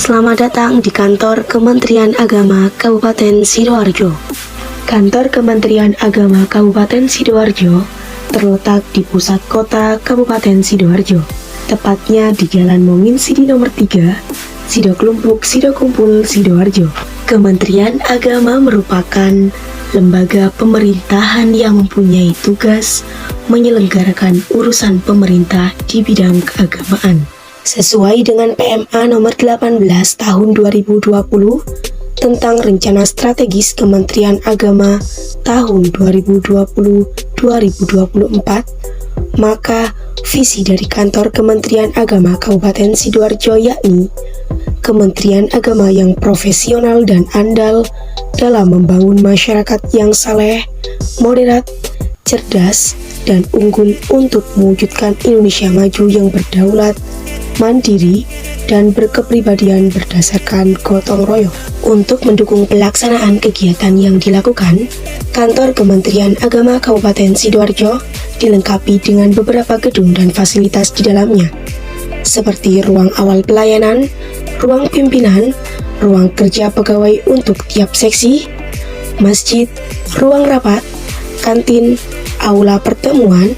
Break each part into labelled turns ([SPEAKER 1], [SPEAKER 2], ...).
[SPEAKER 1] Selamat datang di kantor Kementerian Agama Kabupaten Sidoarjo. Kantor Kementerian Agama Kabupaten Sidoarjo terletak di pusat kota Kabupaten Sidoarjo, tepatnya di Jalan Mongin Sidi nomor 3, Sidoklumpuk, Sidokumpul, Sidoarjo. Kementerian Agama merupakan lembaga pemerintahan yang mempunyai tugas menyelenggarakan urusan pemerintah di bidang keagamaan. Sesuai dengan PMA nomor 18 tahun 2020 tentang Rencana Strategis Kementerian Agama tahun 2020-2024, maka visi dari kantor Kementerian Agama Kabupaten Sidoarjo yakni Kementerian Agama yang profesional dan andal dalam membangun masyarakat yang saleh, moderat, cerdas, dan unggul untuk mewujudkan Indonesia maju yang berdaulat, mandiri, dan berkepribadian berdasarkan gotong royong. Untuk mendukung pelaksanaan kegiatan yang dilakukan, kantor Kementerian Agama Kabupaten Sidoarjo dilengkapi dengan beberapa gedung dan fasilitas di dalamnya, seperti ruang awal pelayanan, ruang pimpinan, ruang kerja pegawai untuk tiap seksi, masjid, ruang rapat, kantin, aula pertemuan,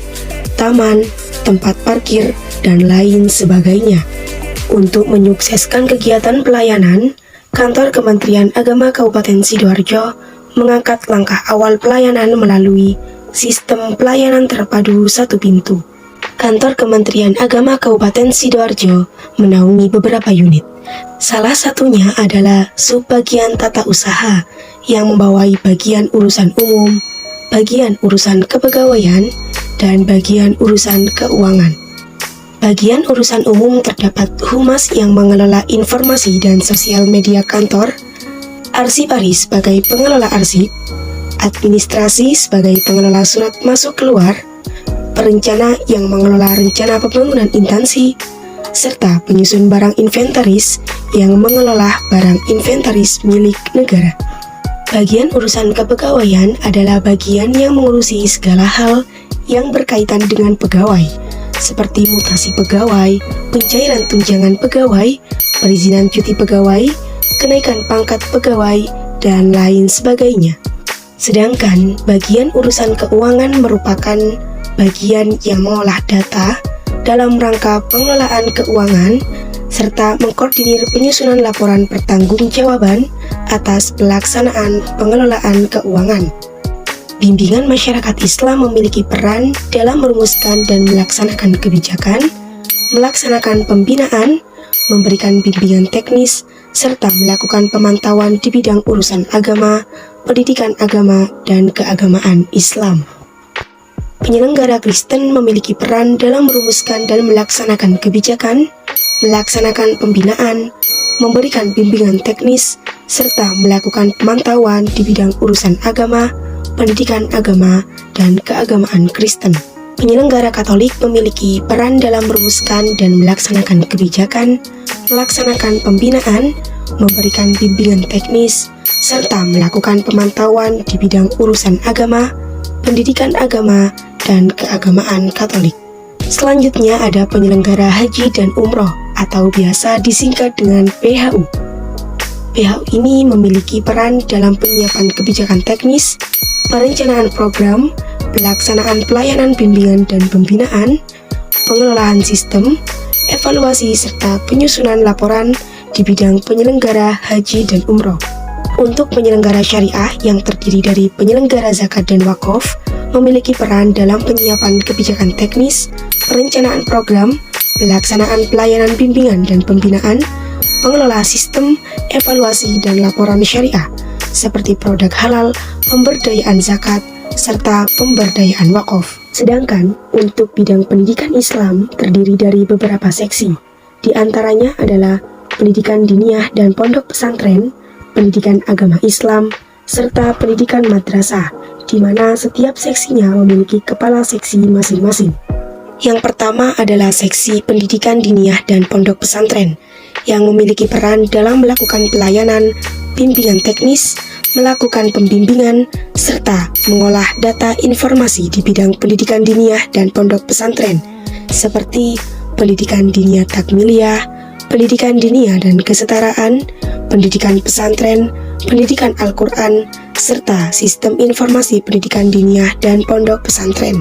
[SPEAKER 1] taman, tempat parkir, dan lain sebagainya. Untuk menyukseskan kegiatan pelayanan, kantor Kementerian Agama Kabupaten Sidoarjo mengangkat langkah awal pelayanan melalui sistem pelayanan terpadu satu pintu. Kantor Kementerian Agama Kabupaten Sidoarjo menaungi beberapa unit. Salah satunya adalah subbagian tata usaha yang membawahi bagian urusan umum, bagian urusan kepegawaian, dan bagian urusan keuangan. Bagian urusan umum terdapat humas yang mengelola informasi dan sosial media kantor, arsiparis sebagai pengelola arsip, administrasi sebagai pengelola surat masuk keluar, perencana yang mengelola rencana pembangunan instansi, serta penyusun barang inventaris yang mengelola barang inventaris milik negara. Bagian urusan kepegawaian adalah bagian yang mengurusi segala hal yang berkaitan dengan pegawai, seperti mutasi pegawai, pencairan tunjangan pegawai, perizinan cuti pegawai, kenaikan pangkat pegawai, dan lain sebagainya. Sedangkan bagian urusan keuangan merupakan bagian yang mengolah data dalam rangka pengelolaan keuangan, serta mengkoordinir penyusunan laporan pertanggungjawaban atas pelaksanaan pengelolaan keuangan. Bimbingan masyarakat Islam memiliki peran dalam merumuskan dan melaksanakan kebijakan, melaksanakan pembinaan, memberikan bimbingan teknis, serta melakukan pemantauan di bidang urusan agama, pendidikan agama, dan keagamaan Islam. Penyelenggara Kristen memiliki peran dalam merumuskan dan melaksanakan kebijakan, melaksanakan pembinaan, memberikan bimbingan teknis, serta melakukan pemantauan di bidang urusan agama, pendidikan agama, dan keagamaan Kristen. Penyelenggara Katolik memiliki peran dalam merumuskan dan melaksanakan kebijakan, melaksanakan pembinaan, memberikan bimbingan teknis, serta melakukan pemantauan di bidang urusan agama, pendidikan agama, dan keagamaan Katolik. Selanjutnya ada penyelenggara haji dan umroh atau biasa disingkat dengan PHU. PHU ini memiliki peran dalam penyiapan kebijakan teknis, perencanaan program, pelaksanaan pelayanan bimbingan dan pembinaan, pengelolaan sistem, evaluasi serta penyusunan laporan di bidang penyelenggara haji dan umroh. Untuk penyelenggara syariah yang terdiri dari penyelenggara zakat dan wakaf, memiliki peran dalam penyiapan kebijakan teknis, perencanaan program, pelaksanaan pelayanan bimbingan dan pembinaan, pengelola sistem, evaluasi dan laporan syariah, seperti produk halal, pemberdayaan zakat, serta pemberdayaan wakaf. Sedangkan untuk bidang pendidikan Islam terdiri dari beberapa seksi. Di antaranya adalah pendidikan diniyah dan pondok pesantren, pendidikan agama Islam, serta pendidikan madrasah, di mana setiap seksinya memiliki kepala seksi masing-masing. Yang pertama adalah seksi pendidikan diniyah dan pondok pesantren, yang memiliki peran dalam melakukan pelayanan, bimbingan teknis, melakukan pembimbingan, serta mengolah data informasi di bidang pendidikan diniyah dan pondok pesantren, seperti pendidikan diniyah takmiliyah, pendidikan dinia dan kesetaraan, pendidikan pesantren, pendidikan Al-Quran, serta sistem informasi pendidikan dinia dan pondok pesantren.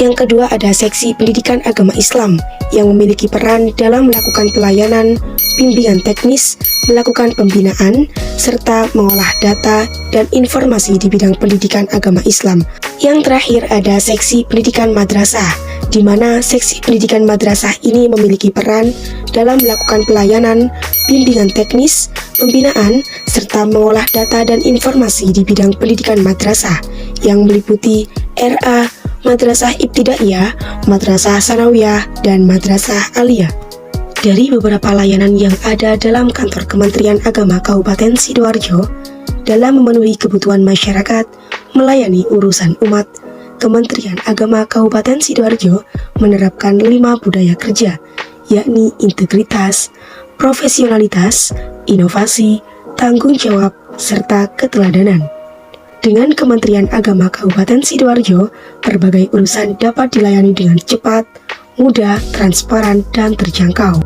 [SPEAKER 1] Yang kedua ada seksi pendidikan agama Islam yang memiliki peran dalam melakukan pelayanan, bimbingan teknis, melakukan pembinaan, serta mengolah data dan informasi di bidang pendidikan agama Islam. Yang terakhir ada seksi pendidikan madrasah, di mana seksi pendidikan madrasah ini memiliki peran dalam melakukan pelayanan, bimbingan teknis, pembinaan, serta mengolah data dan informasi di bidang pendidikan madrasah yang meliputi RA, Madrasah Ibtidaiyah, Madrasah Sanawiyah, dan Madrasah Aliyah. Dari beberapa layanan yang ada dalam kantor Kementerian Agama Kabupaten Sidoarjo, dalam memenuhi kebutuhan masyarakat, melayani urusan umat, Kementerian Agama Kabupaten Sidoarjo menerapkan 5 budaya kerja, yakni integritas, profesionalitas, inovasi, tanggung jawab, serta keteladanan. Dengan Kementerian Agama Kabupaten Sidoarjo, berbagai urusan dapat dilayani dengan cepat, mudah, transparan, dan terjangkau.